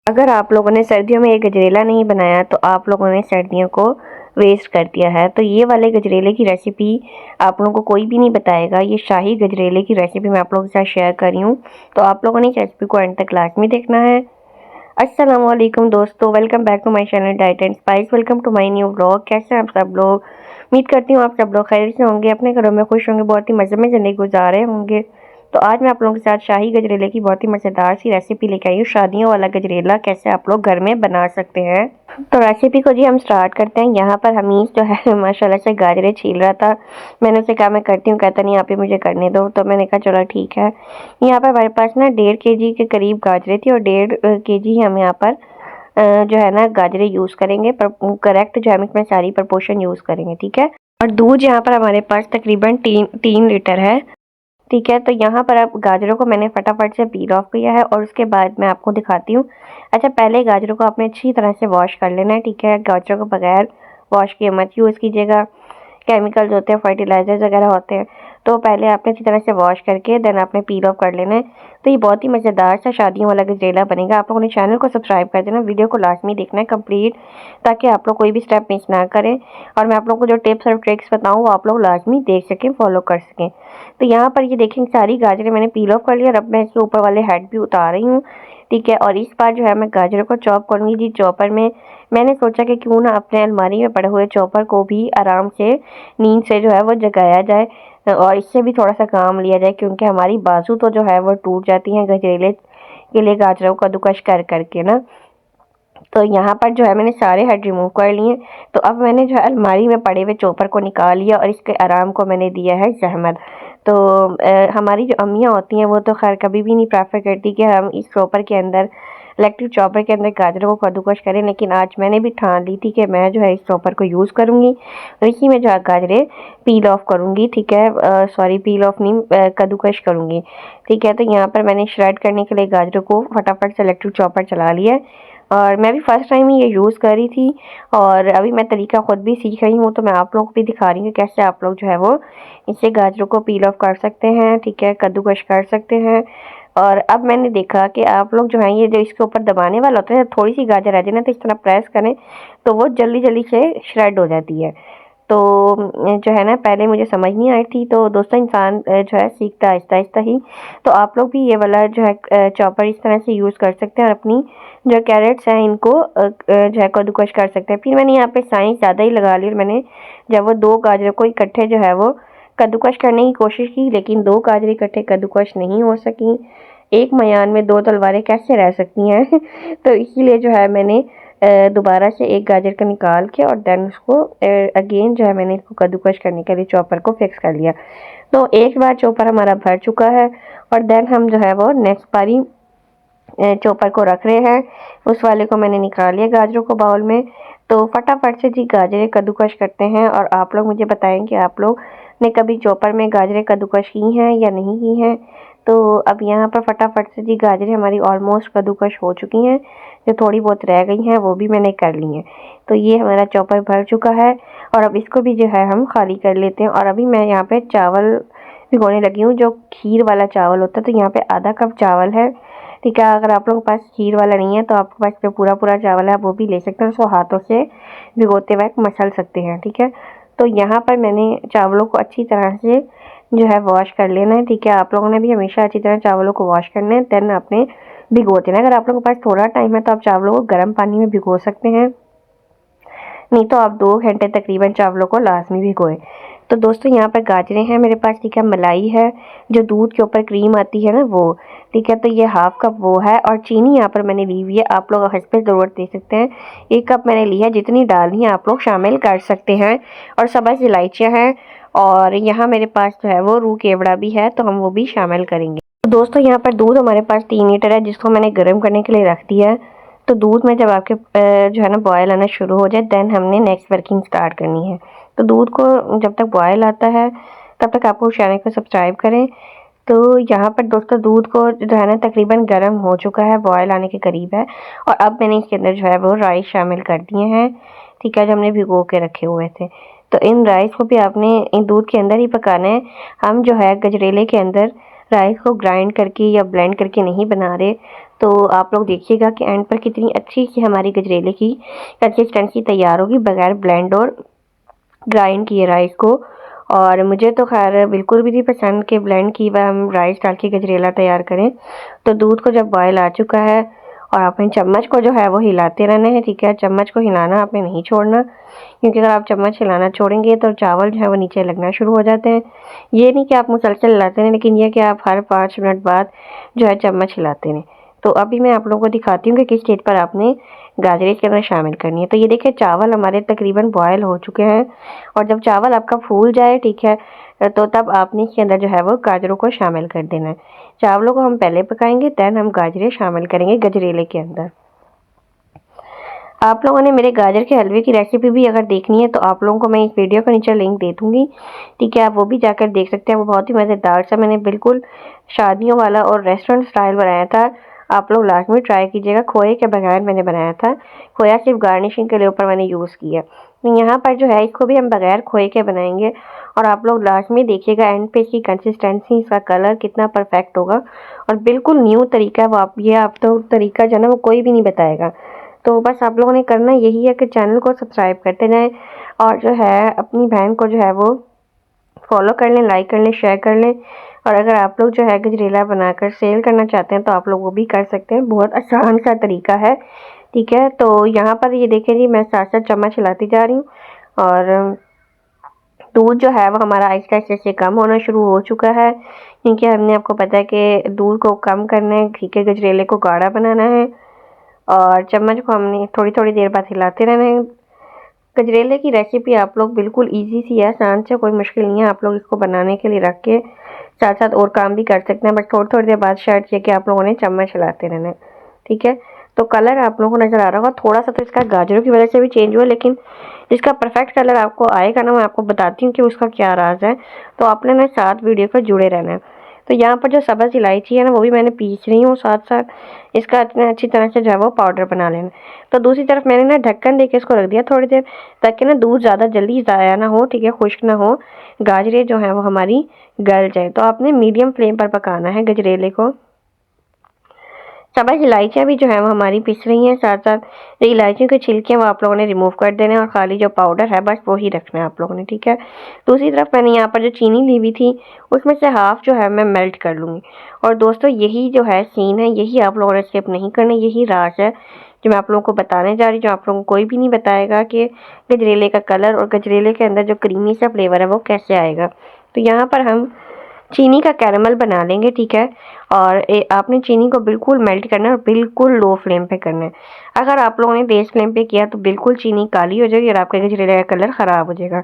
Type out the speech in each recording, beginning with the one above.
अगर आप लोगों ने सर्दियों में ये गजरेला नहीं बनाया तो आप लोगों ने सर्दियों को वेस्ट कर दिया है। तो ये वाले गजरेले की रेसिपी आप लोगों को कोई भी नहीं बताएगा। ये शाही गजरेले की रेसिपी मैं आप लोगों के साथ शेयर कर रही हूँ, तो आप लोगों ने इस रेसिपी को एंड तक लास्ट में देखना है। अस्सलाम वालेकुम दोस्तों, welcome back to my channel diet and spice. Welcome to my new vlog. कैसे हैं आप सब लोग? उम्मीद करती हूँ आप सब लोग खैर से होंगे, अपने घरों में खुश होंगे, बहुत ही मज़े में ज़िंदगी गुजार रहे होंगे। तो आज मैं आप लोगों के साथ शाही गजरेले की बहुत ही मज़ेदार सी रेसिपी लेके आई हूँ। शादियों वाला गजरेला कैसे आप लोग घर में बना सकते हैं। तो रेसिपी को जी हम स्टार्ट करते हैं। यहाँ पर हमीज जो है माशाल्लाह से गाजरें छील रहा था। मैंने उसे कहा मैं करती हूँ, कहता नहीं आप ही मुझे करने दो। तो मैंने कहा चलो ठीक है। यहाँ पर हमारे पास ना 1.5 kg के करीब गाजरें थी और 1.5 kg हम यहाँ पर जो है ना गाजरें यूज़ करेंगे, पर करेक्ट जो है इसमें सारी प्रपोर्शन यूज़ करेंगे, ठीक है। और दूध यहाँ पर हमारे पास तकरीबन 3 लीटर है, ठीक है। तो यहाँ पर अब गाजरों को मैंने फटाफट से पील ऑफ किया है और उसके बाद मैं आपको दिखाती हूँ। अच्छा, पहले गाजरों को आपने अच्छी तरह से वॉश कर लेना है, ठीक है। गाजरों को बगैर वॉश किए मत यूज़ कीजिएगा। केमिकल्स होते हैं, फर्टिलाइजर्स वगैरह होते हैं, तो पहले आपने अच्छी तरह से वॉश करके देन आपने पील ऑफ कर लेना है। तो ये बहुत ही मज़ेदार सा शादियों वाला गजरेला बनेगा। आप लोगों ने चैनल को सब्सक्राइब कर देना, वीडियो को लाजमी देखना है कंप्लीट, ताकि आप लोग कोई भी स्टेप मिस ना करें और मैं आप लोगों को जो टिप्स और ट्रिक्स बताऊँ वो आप लोग लाजमी देख सकें, फॉलो कर सकें। तो यहाँ पर ये देखें सारी गाजरें मैंने पील ऑफ कर लिया और अब मैं इसके ऊपर वाले हेड भी उतार रही हूँ, ठीक है। और इस बार जो है मैं गाजरों को चॉप करूँगी जी चॉपर में। मैंने सोचा कि क्यों ना अपने अलमारी में पड़े हुए चॉपर को भी आराम से नींद से जो है वो जगाया जाए और इससे भी थोड़ा सा काम लिया जाए, क्योंकि हमारी बाजू तो जो है वो टूट जाती हैं गजरेले के लिए गाजरों का कद्दूकस कर करके ना। तो यहाँ पर जो है मैंने सारे हेड रिमूव कर लिए। तो अब मैंने जो है अलमारी में पड़े हुए चॉपर को निकाल लिया और इसके आराम को मैंने दिया है जहमत। तो हमारी जो अम्मियाँ होती हैं वो तो खैर कभी भी नहीं प्रेफर करती कि हम इस चॉपर के अंदर, इलेक्ट्रिक चॉपर के अंदर गाजरों को कद्दूकस करें, लेकिन आज मैंने भी ठान ली थी कि मैं जो है इस चॉपर को यूज़ करूँगी और इसी में जो है गाजरें पील ऑफ करूँगी, ठीक है। सॉरी, पील ऑफ नहीं, कद्दूकस करूँगी, ठीक है। तो यहाँ पर मैंने श्रेड करने के लिए गाजरों को फटाफट से इलेक्ट्रिक चॉपर चला लिया और मैं भी फर्स्ट टाइम ही ये यूज़ कर रही थी और अभी मैं तरीका ख़ुद भी सीख रही हूँ, तो मैं आप लोग को भी दिखा रही हूँ कैसे आप लोग जो है वो इससे गाजरों को पील ऑफ कर सकते हैं, ठीक है, कद्दूकस कर सकते हैं। और अब मैंने देखा कि आप लोग जो है ये जो इसके ऊपर दबाने वाला होता है, थोड़ी सी गाजर आ जाए ना तो इस तरह प्रेस करें तो वो जल्दी जल्दी से श्रेड हो जाती है। तो जो है ना पहले मुझे समझ नहीं आई थी। तो दोस्तों इंसान जो है सीखता आहिस्ता आहिस्ता ही। तो आप लोग भी ये वाला जो है चॉपर इस तरह से यूज़ कर सकते हैं और अपनी जो कैरेट्स हैं इनको जो है कद्दूकस कर सकते हैं। फिर मैंने यहाँ पे साइंस ज़्यादा ही लगा ली और मैंने जब वो 2 गाजरों को इकट्ठे जो है वो कद्दूकस करने की कोशिश की, लेकिन 2 गाजरें इकट्ठे कद्दूकस नहीं हो सकी। एक मयान में 2 तलवारें कैसे रह सकती हैं तो इसीलिए जो है मैंने दोबारा से एक गाजर को निकाल के और देन उसको अगेन जो है मैंने इसको कद्दूकस करने के लिए चॉपर को फिक्स कर लिया। तो एक बार चॉपर हमारा भर चुका है और देन हम जो है वो नेक्स्ट बारी चॉपर को रख रहे हैं। उस वाले को मैंने निकाल लिया गाजरों को बाउल में। तो फटाफट से जी गाजरें कद्दूकस करते हैं और आप लोग मुझे बताएं कि आप लोग ने कभी चॉपर में गाजरें कद्दूकस की हैं या नहीं की हैं। तो अब यहाँ पर फटाफट से जी गाजरें हमारी ऑलमोस्ट कद्दूकस हो चुकी हैं, जो थोड़ी बहुत रह गई हैं वो भी मैंने कर ली हैं। तो ये हमारा चॉपर भर चुका है और अब इसको भी जो है हम खाली कर लेते हैं। और अभी मैं यहाँ पे चावल भिगोने लगी हूँ, जो खीर वाला चावल होता है। तो यहाँ पे आधा कप चावल है, ठीक है। अगर आप लोगों के पास खीर वाला नहीं है तो आपके पास जो पूरा पूरा चावल है वो भी ले सकते हैं, उसको हाथों से भिगोते वक्त मसल सकते हैं, ठीक है। तो यहाँ पर मैंने चावलों को अच्छी तरह से जो है वॉश कर लेना है, ठीक है। आप लोगों ने भी हमेशा अच्छी तरह चावलों को वॉश करना है, देन आपने भिगो देना है। अगर आप लोगों के पास थोड़ा टाइम है तो आप चावलों को गर्म पानी में भिगो सकते हैं, नहीं तो आप 2 घंटे तकरीबन चावलों को लाजमी भिगोएं। तो दोस्तों यहाँ पर गाजरें हैं मेरे पास, ठीक है। मलाई है, जो दूध के ऊपर क्रीम आती है ना वो, ठीक है। तो ये हाफ कप वो है और चीनी यहाँ पर मैंने ली हुई है, आप लोग हस्बे ज़रूरत दे सकते हैं। 1 कप मैंने ली है, जितनी डालनी है आप लोग शामिल कर सकते हैं। और सब्ज़ इलायचियाँ हैं और यहाँ मेरे पास जो है वो रूह केवड़ा भी है, तो हम वो भी शामिल करेंगे। तो दोस्तों यहाँ पर दूध हमारे पास 3 लीटर है, जिसको मैंने गर्म करने के लिए रख दिया है। तो दूध में जब आपके जो है ना बॉयल आना शुरू हो जाए देन हमने नेक्स्ट वर्किंग स्टार्ट करनी है। तो दूध को जब तक बॉयल आता है तब तक आपको चैनल को सब्सक्राइब करें। तो यहाँ पर दोस्तों दूध को जो है ना तकरीबन गर्म हो चुका है, बॉयल आने के करीब है। और अब मैंने इसके अंदर जो है वो राइस शामिल कर दिए हैं, ठीक है, जो हमने भिगो के रखे हुए थे। तो इन राइस को भी आपने इन दूध के अंदर ही पकाना है। हम जो है गजरेले के अंदर राइस को ग्राइंड करके या ब्लेंड करके नहीं बना रहे। तो आप लोग देखिएगा कि एंड पर कितनी अच्छी सी हमारी गजरेले की कंसिस्टेंसी तैयार होगी बगैर ब्लेंड और ग्राइंड किए राइस को। और मुझे तो खैर बिल्कुल भी नहीं पसंद कि ब्लेंड की हुआ हम राइस डाल के गजरेला तैयार करें। तो दूध को जब बॉयल आ चुका है और आपने चम्मच को जो है वो हिलाते रहना है, ठीक है। चम्मच को हिलाना आपने नहीं छोड़ना, क्योंकि अगर आप चम्मच हिलाना छोड़ेंगे तो चावल जो है वो नीचे लगना शुरू हो जाते हैं। ये नहीं कि आप मुसलसल हिलाते रहें, लेकिन ये कि आप हर 5 मिनट बाद जो है चम्मच हिलाते रहें। तो अभी मैं आप लोगों को दिखाती हूँ कि किस स्टेज पर आपने गाजरें इसके अंदर शामिल करनी है। तो ये देखिए चावल हमारे तकरीबन बॉयल हो चुके हैं, और जब चावल आपका फूल जाए, ठीक है, तो तब आपने इसके अंदर जो है वो गाजरों को शामिल कर देना है। चावलों को हम पहले पकाएंगे, दैन हम गाजरें शामिल करेंगे गजरेले के अंदर। आप लोगों ने मेरे गाजर के हलवे की रेसिपी भी अगर देखनी है तो आप लोगों को मैं इस वीडियो का नीचे लिंक दे दूँगी, ठीक है। आप वो भी जाकर देख सकते हैं। वो बहुत ही मज़ेदार सा मैंने बिल्कुल शादियों वाला और रेस्टोरेंट स्टाइल बनाया था। आप लोग लाज़मी ट्राई कीजिएगा। खोए के बगैर मैंने बनाया था, खोया सिर्फ गार्निशिंग के लिए ऊपर मैंने यूज़ किया। तो यहाँ पर जो है इसको भी हम बगैर खोए के बनाएंगे, और आप लोग लाज़मी देखिएगा एंड पे इसकी कंसिस्टेंसी, इसका कलर कितना परफेक्ट होगा। और बिल्कुल न्यू तरीका है वो, आप तो तरीका जो है ना वो कोई भी नहीं बताएगा। तो बस आप लोगों ने करना यही है कि चैनल को सब्सक्राइब करते जाएं, और जो है अपनी बहन को जो है वो फॉलो कर लें, लाइक कर लें, शेयर कर लें। और अगर आप लोग जो है गजरेला बनाकर सेल करना चाहते हैं तो आप लोग वो भी कर सकते हैं। बहुत आसान सा तरीका है, ठीक है। तो यहाँ पर ये देखें जी, मैं 7-7 चम्मच हिलाती जा रही हूँ, और दूध जो है वो हमारा आहिस्ता आहिस्ता से कम होना शुरू हो चुका है, क्योंकि हमने आपको पता है कि दूध को कम करना है, ठीक है, गजरेले को गाढ़ा बनाना है। और चम्मच को हमने थोड़ी थोड़ी देर बाद हिलाते रहना है। गजरेले की रेसिपी आप लोग बिल्कुल इजी सी है, आसान से, कोई मुश्किल नहीं है। आप लोग इसको बनाने के लिए रख के साथ साथ और काम भी कर सकते हैं, बस थोड़ी थोड़ी देर बाद शर्त ये कि आप लोगों ने चम्मच हिलाते रहना है, ठीक है। तो कलर आप लोगों को नज़र आ रहा होगा, थोड़ा सा तो इसका गाजरों की वजह से भी चेंज हुआ, लेकिन इसका परफेक्ट कलर आपको आएगा ना, मैं आपको बताती हूँ कि उसका क्या राज है। तो आपने ना साथ वीडियो पर जुड़े रहना है। तो यहाँ पर जो सब्ज़ इलायची है ना वो भी मैंने पीस रही हूँ साथ साथ, इसका इतना अच्छी तरह से जो है वो पाउडर बना लेना। तो दूसरी तरफ मैंने ना ढक्कन देके इसको रख दिया थोड़ी देर, ताकि ना दूध ज़्यादा जल्दी ज़ाया ना हो, ठीक है, खुश्क ना हो, गाजरें जो हैं वो हमारी गल जाए। तो आपने मीडियम फ्लेम पर पकाना है गजरेले को। सब्ज़ इलायचियाँ भी जो है वो हमारी पिस रही हैं साथ साथ। जो इलायचियों के छिलके वो आप लोगों ने रिमूव कर देने हैं, और खाली जो पाउडर है बस वो ही रखना है आप लोगों ने, ठीक है। दूसरी तरफ मैंने यहाँ पर जो चीनी ली हुई थी उसमें से हाफ जो है मैं मेल्ट कर लूँगी। और दोस्तों यही जो है सीन है, यही आप लोगों ने स्किप नहीं करना, यही राज है जो मैं आप लोगों को बताने जा रही हूँ, जो आप लोगों को कोई भी नहीं बताएगा कि गजरेले का कलर और गजरेले के अंदर जो क्रीमी सा फ्लेवर है वो कैसे आएगा। तो यहाँ पर हम चीनी का कैरेमल बना लेंगे, ठीक है। और आपने चीनी को बिल्कुल मेल्ट करना है और बिल्कुल लो फ्लेम पे करना है। अगर आप लोगों ने तेज फ्लेम पे किया तो बिल्कुल चीनी काली हो जाएगी और आपके गजरेले का कलर ख़राब हो जाएगा।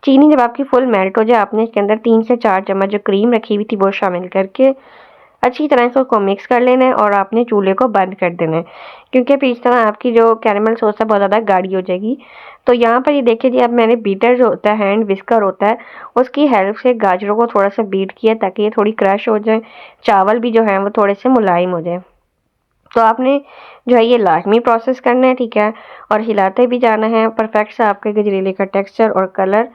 चीनी जब आपकी फुल मेल्ट हो जाए, आपने इसके अंदर 3 से 4 चम्मच जो क्रीम रखी हुई थी वो शामिल करके अच्छी तरह से उसको मिक्स कर लेना है, और आपने चूल्हे को बंद कर देना है, क्योंकि फिर इस तरह आपकी जो कैरेमल सॉस है बहुत ज़्यादा गाढ़ी हो जाएगी। तो यहाँ पर ये देखिए जी, अब मैंने बीटर जो होता है, हैंड विस्कर होता है, उसकी हेल्प से गाजरों को थोड़ा सा बीट किया ताकि ये थोड़ी क्रश हो जाए, चावल भी जो है वो थोड़े से मुलायम हो जाए। तो आपने जो है ये लाजमी प्रोसेस करना है, ठीक है, और हिलाते भी जाना है। परफेक्ट सा आपके गजरेले का टेक्सचर और कलर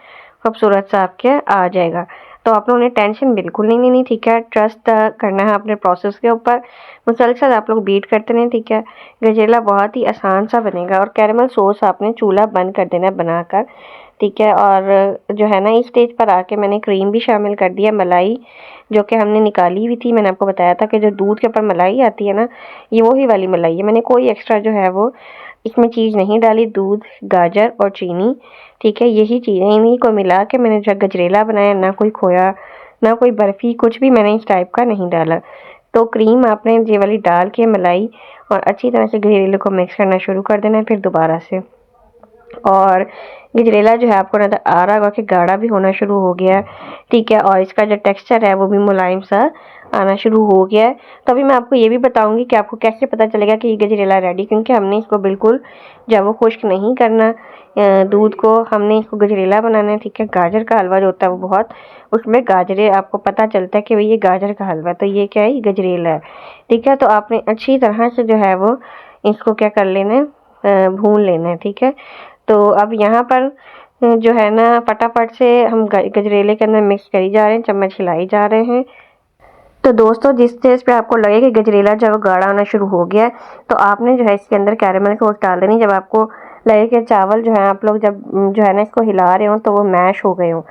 खूबसूरत सा आपके आ जाएगा। तो आप लोगों ने टेंशन बिल्कुल नहीं लेनी, ठीक है। ट्रस्ट करना है अपने प्रोसेस के ऊपर, मुसलसल आप लोग बीट करते रहें, ठीक है। गजरेला बहुत ही आसान सा बनेगा। और कैरेमल सॉस आपने चूल्हा बंद कर देना है बनाकर, ठीक है। और जो है ना इस स्टेज पर आके मैंने क्रीम भी शामिल कर दिया, मलाई जो कि हमने निकाली हुई थी। मैंने आपको बताया था कि जो दूध के ऊपर मलाई आती है ना, ये वही वाली मलाई है। मैंने कोई एक्स्ट्रा जो है वो इसमें चीज़ नहीं डाली, दूध, गाजर और चीनी, ठीक है, यही चीज़ें इन्हीं को मिला के मैंने जो गजरेला बनाया। ना कोई खोया, ना कोई बर्फ़ी, कुछ भी मैंने इस टाइप का नहीं डाला। तो क्रीम आपने ये वाली डाल के मलाई और अच्छी तरह से गजरेले को मिक्स करना शुरू कर देना है फिर दोबारा से। और गजरेला जो है आपको नज़र आ रहा होगा कि गाढ़ा भी होना शुरू हो गया है, ठीक है, और इसका जो टेक्सचर है वो भी मुलायम सा आना शुरू हो गया है। तो अभी मैं आपको ये भी बताऊंगी कि आपको कैसे पता चलेगा कि ये गजरेला रेडी, क्योंकि हमने इसको बिल्कुल जब वो खुश्क नहीं करना दूध को, हमने इसको गजरेला बनाना है, ठीक है। गाजर का हलवा जो होता है वो बहुत, उसमें गाजरें आपको पता चलता है कि भाई ये गाजर का हलवा है, तो ये क्या है, ये गजरेला है, ठीक है। तो आपने अच्छी तरह से जो है वो इसको क्या कर लेना है, भून लेना है, ठीक है। तो अब यहाँ पर जो है ना फटाफट से हम गजरेले के अंदर मिक्स करी जा रहे हैं, चम्मच हिलाई जा रहे हैं। तो दोस्तों जिस स्टेज पे आपको लगे कि गजरेला जो है वो गाढ़ा होना शुरू हो गया है, तो आपने जो है इसके अंदर कैरेमल सॉस डाल देनी। जब आपको लगे कि चावल जो है आप लोग जब जो है ना इसको हिला रहे हो तो वो मैश हो गए हो,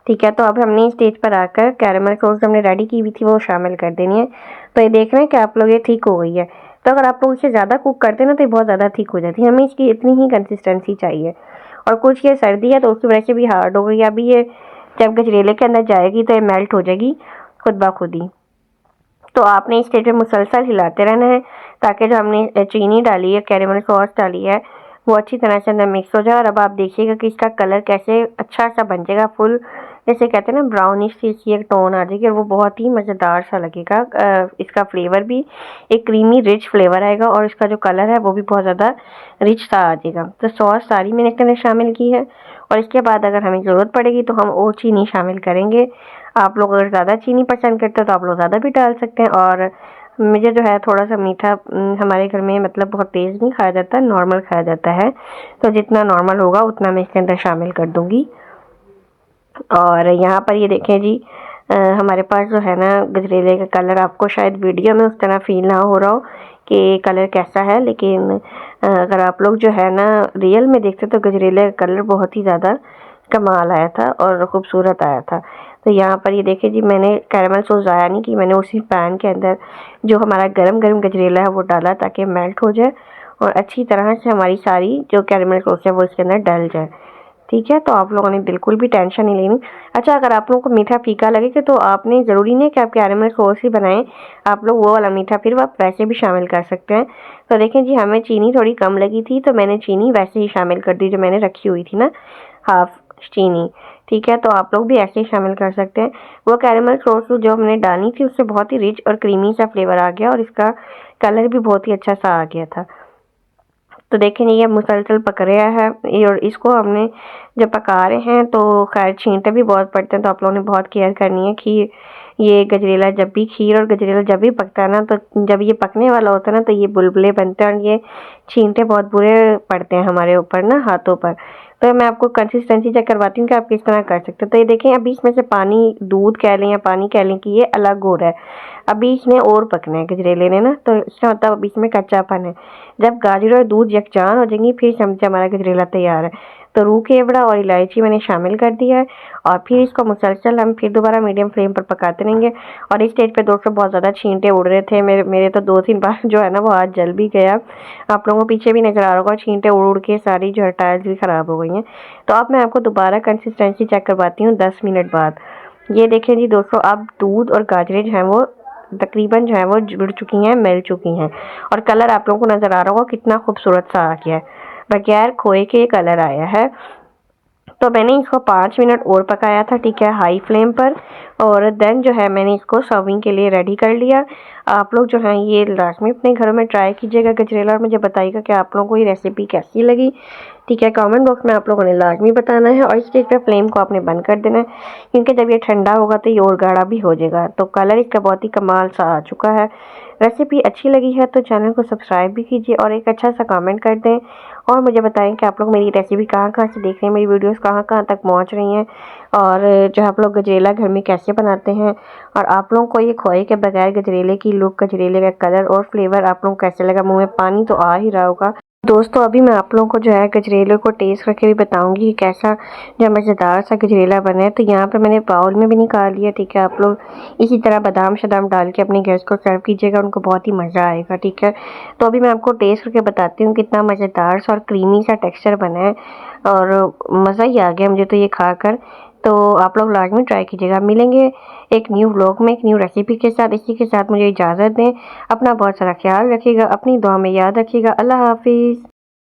ठीक है, तो अब हमने स्टेज पर आकर कैरेमल सॉस जो हमने रेडी की हुई थी वो शामिल कर देनी है। तो ये देख रहे हैं कि आप लोग ये ठीक हो गई है। तो अगर आप लोग इसे ज़्यादा कुक करते हैं ना तो ये बहुत ज़्यादा ठीक हो जाती है, हमें इसकी इतनी ही कंसिस्टेंसी चाहिए। और कुछ ये सर्दी है तो उसकी वजह से भी हार्ड हो गई। अभी ये जब गजरेले के अंदर जाएगी तो ये मेल्ट हो जाएगी खुद ब खुद ही। तो आपने इस स्टेज पे मुसलसल हिलाते रहना है ताकि जो हमने चीनी डाली है, कैरेमल सॉस डाली है, वो अच्छी तरह से अंदर मिक्स हो जाए। और अब आप देखिएगा कि इसका कलर कैसे अच्छा सा बन जाएगा, फुल जैसे कहते हैं ना ब्राउनिश सी इसकी एक टोन आ जाएगी और वो बहुत ही मज़ेदार सा लगेगा। इसका फ्लेवर भी एक क्रीमी रिच फ्लेवर आएगा और इसका जो कलर है वो भी बहुत ज़्यादा रिच सा आ जाएगा। तो सॉस सारी मैंने इसके अंदर शामिल की है और इसके बाद अगर हमें ज़रूरत पड़ेगी तो हम और चीनी शामिल करेंगे। आप लोग अगर ज़्यादा चीनी पसंद करते हो तो आप लोग ज़्यादा भी डाल सकते हैं। और मुझे जो है थोड़ा सा मीठा हमारे घर में मतलब बहुत तेज़ नहीं खाया जाता, नॉर्मल खाया जाता है, तो जितना नॉर्मल होगा उतना मैं इसके अंदर शामिल कर दूँगी। और यहाँ पर ये देखें जी, हमारे पास जो है ना गजरेले का कलर, आपको शायद वीडियो में उस तरह फील ना हो रहा हो कि कलर कैसा है, लेकिन अगर आप लोग जो है ना रियल में देखते तो गजरेले का कलर बहुत ही ज़्यादा कमाल आया था और ख़ूबसूरत आया था। तो यहाँ पर ये देखिए जी, मैंने कैरेमल सॉस ज़ाया नहीं की, मैंने उसी पैन के अंदर जो हमारा गरम गरम गजरेला है वो डाला ताकि मेल्ट हो जाए और अच्छी तरह से हमारी सारी जो कैरेमल सॉस है वो इसके अंदर डल जाए, ठीक है। तो आप लोगों ने बिल्कुल भी टेंशन नहीं लेनी। अच्छा, अगर आप लोगों को मीठा फीका लगे कि तो आपने ज़रूरी नहीं कि आप कैरेमल सॉस ही बनाएं, आप लोग वो वाला मीठा फिर आप वैसे भी शामिल कर सकते हैं। तो देखें जी, हमें चीनी थोड़ी कम लगी थी तो मैंने चीनी वैसे ही शामिल कर दी जो मैंने रखी हुई थी ना, हाफ चीनी, ठीक है। तो आप लोग भी ऐसे ही शामिल कर सकते हैं। वो कैरेमल सॉस जो हमने डाली थी उससे बहुत ही रिच और क्रीमी सा फ्लेवर आ गया और इसका कलर भी बहुत ही अच्छा सा आ गया था। तो देखें ये मुसलसल पक रहा है और इसको हमने जब पका रहे हैं तो खैर छींटे भी बहुत पड़ते हैं, तो आप लोगों ने बहुत केयर करनी है कि ये गजरेला जब भी खीर और गजरेला जब भी पकता है ना, तो जब ये पकने वाला होता है ना तो ये बुलबुले बनते हैं और ये छींटे बहुत बुरे पड़ते हैं हमारे ऊपर ना, हाथों पर। तो मैं आपको कंसिस्टेंसी चेक करवाती हूँ कि आप किस तरह कर सकते हैं। तो ये देखें, अभी इसमें से पानी, दूध कह लें या पानी कह लें कि ये अलग हो रहा है, अभी इसने और पकना है गजरेले ने ना, तो इसका मतलब अभी इसमें कच्चापन है। जब गाजर और दूध यकजान हो जाएंगी फिर समझे हमारा गजरेला तैयार है। तो रूह केवड़ा और इलायची मैंने शामिल कर दिया है और फिर इसको मुसलसल हम फिर दोबारा मीडियम फ्लेम पर पकाते रहेंगे। और इस स्टेज पे दोस्तों बहुत ज़्यादा छींटे उड़ रहे थे, मेरे तो 2-3 बार जो है ना वो हाथ जल भी गया। आप लोगों को पीछे भी नज़र आ रहा होगा, छींटे उड़ उड़ के सारी जो है टाइल्स भी ख़राब हो गई हैं। तो अब मैं आपको दोबारा कंसिस्टेंसी चेक करवाती हूँ 10 मिनट बाद। ये देखें जी दोस्तों, अब दूध और गाजरें जो हैं वो तकरीबन जो है वो जुड़ चुकी हैं, मिल चुकी हैं और कलर आप लोगों को नज़र आ रहा होगा कितना खूबसूरत सा आ गया है, बगैर खोए के कलर आया है। तो मैंने इसको 5 मिनट और पकाया था, ठीक है, हाई फ्लेम पर। और देन जो है मैंने इसको सर्विंग के लिए रेडी कर लिया। आप लोग जो हैं ये लाजमी अपने घरों में ट्राई कीजिएगा गजरेला और मुझे बताइएगा कि आप लोगों को ये रेसिपी कैसी लगी, ठीक है। कमेंट बॉक्स में आप लोगों ने लाजमी बताना है और इस स्टेज पे फ्लेम को आपने बंद कर देना है क्योंकि जब ये ठंडा होगा तो ये और गाढ़ा भी हो जाएगा। तो कलर इसका बहुत ही कमाल सा आ चुका है। रेसिपी अच्छी लगी है तो चैनल को सब्सक्राइब भी कीजिए और एक अच्छा सा कमेंट कर दें और मुझे बताएं कि आप लोग मेरी रेसिपी कहाँ कहाँ से देख रहे हैं, मेरी वीडियोस कहाँ कहाँ तक पहुँच रही हैं और जो आप लोग गजरेला घर में कैसे बनाते हैं और आप लोगों को ये खोए के बगैर गजरेले की लुक, गजरेले का कलर और फ्लेवर आप लोगों को कैसे लगा। मुँह में पानी तो आ ही रहा होगा। दोस्तों अभी मैं आप लोगों को जो है गजरेले को टेस्ट करके भी बताऊंगी कि कैसा जो मज़ेदार सा गजरेला बना है। तो यहाँ पर मैंने बाउल में भी निकाल लिया, ठीक है। आप लोग इसी तरह बादाम शदाम डाल के अपने गेस्ट को सर्व कीजिएगा, उनको बहुत ही मज़ा आएगा, ठीक है। तो अभी मैं आपको टेस्ट करके बताती हूँ कितना मज़ेदार सा और क्रीमी सा टेक्स्चर बना है और मज़ा ही आ गया मुझे तो ये खाकर। तो आप लोग लाजमी ट्राई कीजिएगा। मिलेंगे एक न्यू व्लॉग में एक न्यू रेसिपी के साथ। इसी के साथ मुझे इजाज़त दें। अपना बहुत सारा ख्याल रखिएगा, अपनी दुआ में याद रखिएगा। अल्लाह हाफिज़।